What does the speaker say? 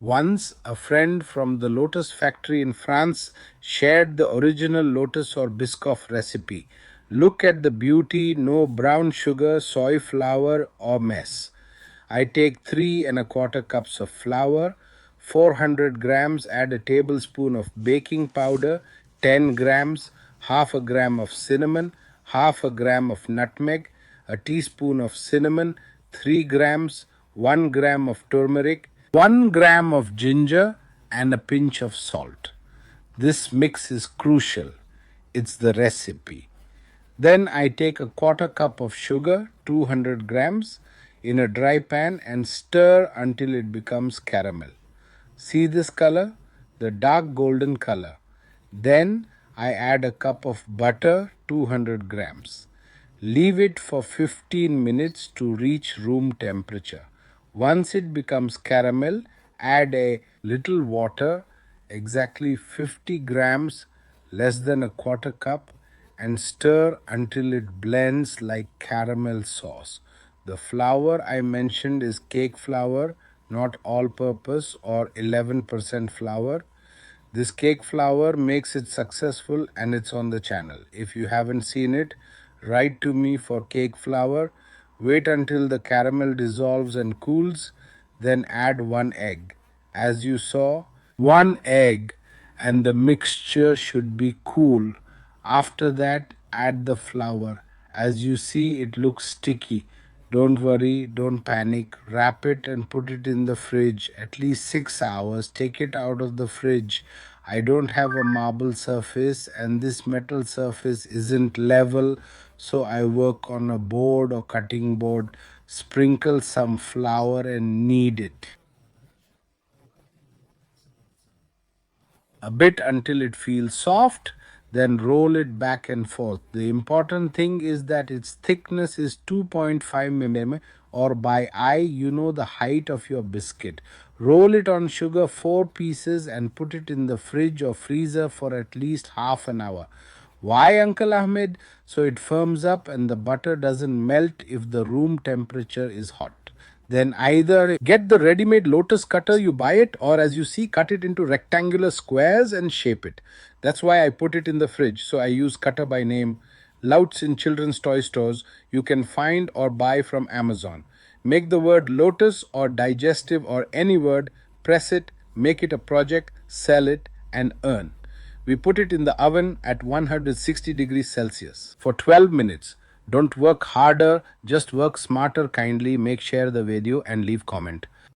Once, a friend from the Lotus factory in France shared the original Lotus or biscoff recipe. Look at the beauty, no brown sugar, soy flour, or mess. I take 3¼ cups of flour, 400 grams, add a tablespoon of baking powder, 10 grams, half a gram of cinnamon, half a gram of nutmeg, a teaspoon of cinnamon, 3 grams, 1 gram of turmeric, 1 gram of ginger, and a pinch of salt. This mix is crucial. It's the recipe. Then I take a quarter cup of sugar, 200 grams, in a dry pan and stir until it becomes caramel. See this color? The dark golden color. Then I add a cup of butter, 200 grams. Leave it for 15 minutes to reach room temperature. Once it becomes caramel, add a little water, exactly 50 grams, less than a quarter cup, and stir until it blends like caramel sauce. The flour I mentioned is cake flour, not all purpose or 11% flour. This cake flour makes it successful and it's on the channel. If you haven't seen it, write to me for cake flour. Wait until the caramel dissolves and cools, then add 1 egg. As you saw, 1 egg, and the mixture should be cool. After that, add the flour. As you see, it looks sticky. Don't worry, don't panic. Wrap it and put it in the fridge at least 6 hours. Take it out of the fridge. I don't have a marble surface and this metal surface isn't level, so I work on a board or cutting board. Sprinkle some flour and knead it a bit until it feels soft, then roll it back and forth. The important thing is that its thickness is 2.5 mm, or by eye you know the height of your biscuit. Roll it on sugar 4 pieces and put it in the fridge or freezer for at least half an hour. Why, Uncle Ahmed? So it firms up and the butter doesn't melt if the room temperature is hot. Then either get the ready-made Lotus cutter, you buy it, or as you see, cut it into rectangular squares and shape it. That's why I put it in the fridge. So I use cutter by name. Louts in children's toy stores you can find or buy from Amazon. Make the word Lotus or digestive or any word, press it, make it a project, sell it, and earn. We put it in the oven at 160 degrees Celsius for 12 minutes. Don't work harder, just work smarter. Kindly make share the video and leave comment.